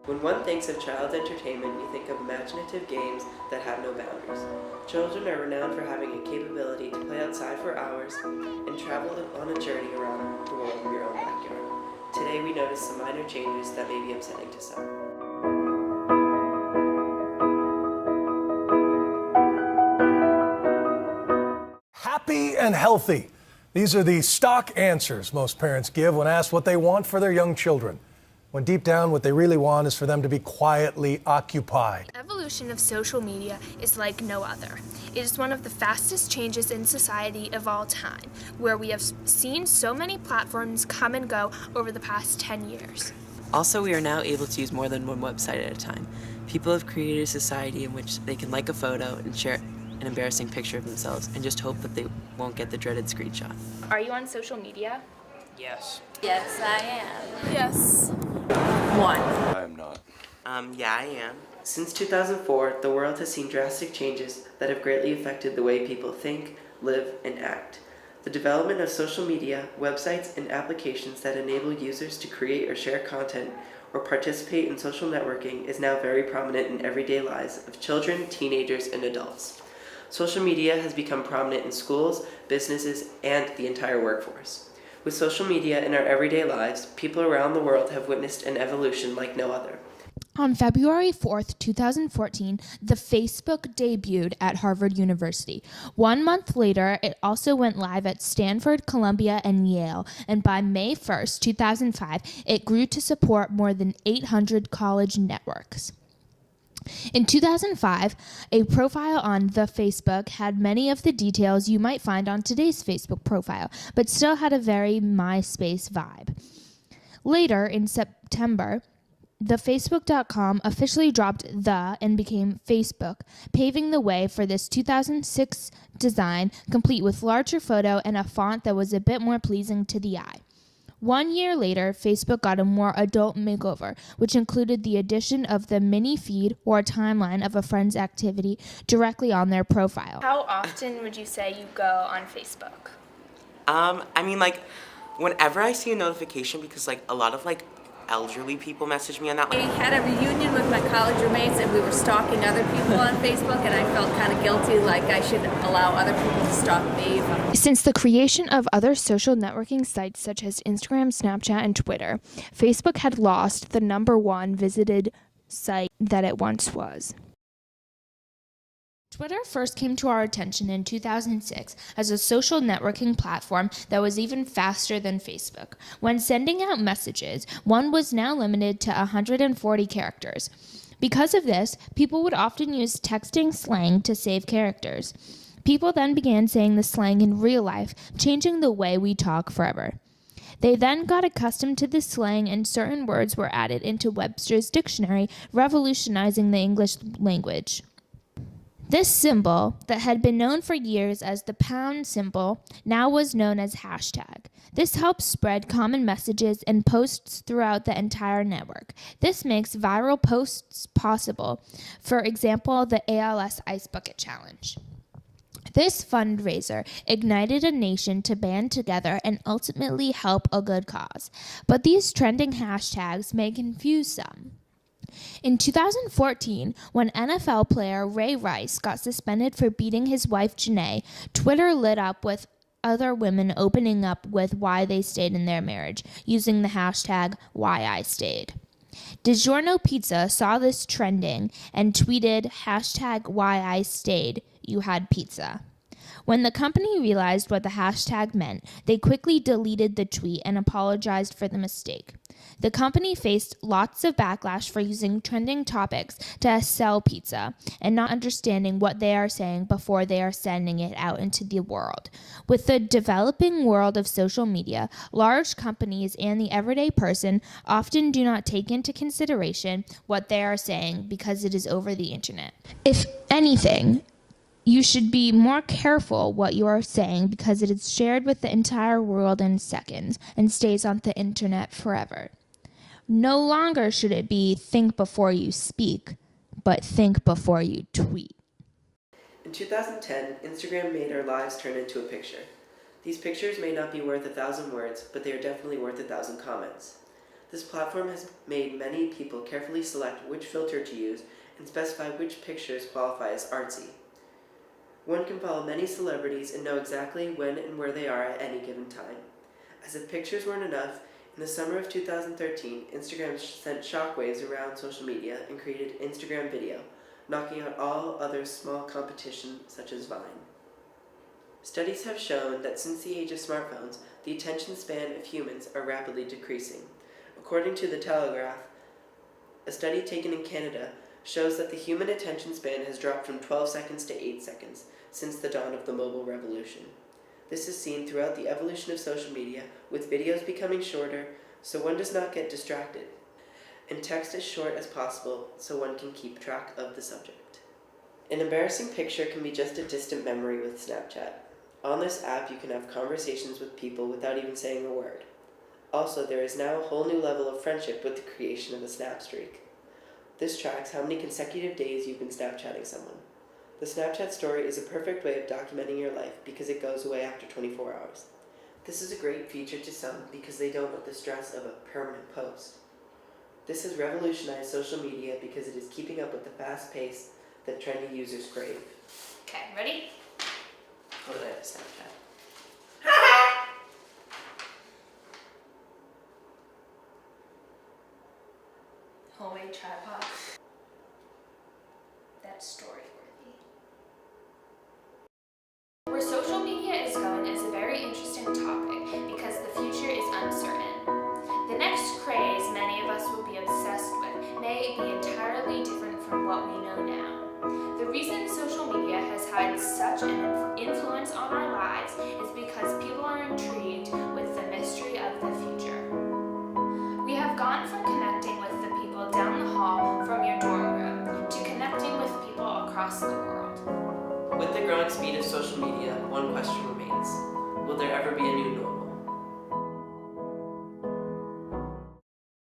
When one thinks of child entertainment, you think of imaginative games that have no boundaries. Children are renowned for having a capability to play outside for hours and travel on a journey around the world in your own backyard. Today we notice some minor changes that may be upsetting to some. Happy and healthy. These are the stock answers most parents give when asked what they want for their young children, when deep down what they really want is for them to be quietly occupied. The evolution of social media is like no other. It is one of the fastest changes in society of all time, where we have seen so many platforms come and go over the past 10 years. Also, we are now able to use more than one website at a time. People have created a society in which they can like a photo and share an embarrassing picture of themselves and just hope that they won't get the dreaded screenshot. Are you on social media? Yes. Yes, I am. Yes. One. I am not. Yeah, I am. Since 2004, the world has seen drastic changes that have greatly affected the way people think, live, and act. The development of social media, websites, and applications that enable users to create or share content or participate in social networking is now very prominent in everyday lives of children, teenagers, and adults. Social media has become prominent in schools, businesses, and the entire workforce. With social media in our everyday lives, people around the world have witnessed an evolution like no other. On February 4th, 2014, the Facebook debuted at Harvard University. 1 month later, it also went live at Stanford, Columbia, and Yale, and by May 1st, 2005, it grew to support more than 800 college networks. In 2005, a profile on the Facebook had many of the details you might find on today's Facebook profile, but still had a very MySpace vibe. Later, in September, the Facebook.com officially dropped the and became Facebook, paving the way for this 2006 design, complete with larger photo and a font that was a bit more pleasing to the eye. 1 year later, Facebook got a more adult makeover, which included the addition of the mini feed or timeline of a friend's activity directly on their profile. How often would you say you go on Facebook? Whenever I see a notification, because a lot of elderly people message me on that I one. had a reunion with my college roommates and we were stalking other people on Facebook, and I felt kind of guilty, like I should allow other people to stalk me. Since the creation of other social networking sites such as Instagram, Snapchat, and Twitter, Facebook had lost the #1 visited site that it once was. Twitter first came to our attention in 2006 as a social networking platform that was even faster than Facebook. When sending out messages, one was now limited to 140 characters. Because of this, people would often use texting slang to save characters. People then began saying the slang in real life, changing the way we talk forever. They then got accustomed to this slang and certain words were added into Webster's dictionary, revolutionizing the English language. This symbol, that had been known for years as the pound symbol, now was known as hashtag. This helps spread common messages and posts throughout the entire network. This makes viral posts possible, for example, the ALS Ice Bucket Challenge. This fundraiser ignited a nation to band together and ultimately help a good cause. But these trending hashtags may confuse some. In 2014, when NFL player Ray Rice got suspended for beating his wife Janae, Twitter lit up with other women opening up with why they stayed in their marriage, using the hashtag #WhyIStayed. DiGiorno Pizza saw this trending and tweeted hashtag #WhyIStayed, you had pizza. When the company realized what the hashtag meant, they quickly deleted the tweet and apologized for the mistake. The company faced lots of backlash for using trending topics to sell pizza and not understanding what they are saying before they are sending it out into the world. With the developing world of social media, large companies and the everyday person often do not take into consideration what they are saying because it is over the internet. If anything, you should be more careful what you are saying because it is shared with the entire world in seconds and stays on the internet forever. No longer should it be think before you speak, but think before you tweet. In 2010, Instagram made our lives turn into a picture. These pictures may not be worth 1,000 words, but they are definitely worth 1,000 comments. This platform has made many people carefully select which filter to use and specify which pictures qualify as artsy. One can follow many celebrities and know exactly when and where they are at any given time. As if pictures weren't enough, in the summer of 2013, Instagram sent shockwaves around social media and created Instagram Video, knocking out all other small competition such as Vine. Studies have shown that since the age of smartphones, the attention span of humans are rapidly decreasing. According to The Telegraph, a study taken in Canada shows that the human attention span has dropped from 12 seconds to 8 seconds since the dawn of the mobile revolution. This is seen throughout the evolution of social media, with videos becoming shorter so one does not get distracted, and text as short as possible so one can keep track of the subject. An embarrassing picture can be just a distant memory with Snapchat. On this app, you can have conversations with people without even saying a word. Also, there is now a whole new level of friendship with the creation of a Snap Streak. This tracks how many consecutive days you've been Snapchatting someone. The Snapchat story is a perfect way of documenting your life because it goes away after 24 hours. This is a great feature to some because they don't want the stress of a permanent post. This has revolutionized social media because it is keeping up with the fast pace that trendy users crave. Okay, ready? Oh, I have Snapchat. Homemade tripod. That's story worthy. Where social media is going is a very interesting topic because the future is uncertain. The next craze many of us will be obsessed with may be entirely different from what we know now. The reason social media has had such an influence on our lives is because people are intrigued with the mystery of the future. We have gone from connecting with the people down the hall from your dorm room to connecting with people across the world. With the growing speed of social media, one question remains. Will there ever be a new normal?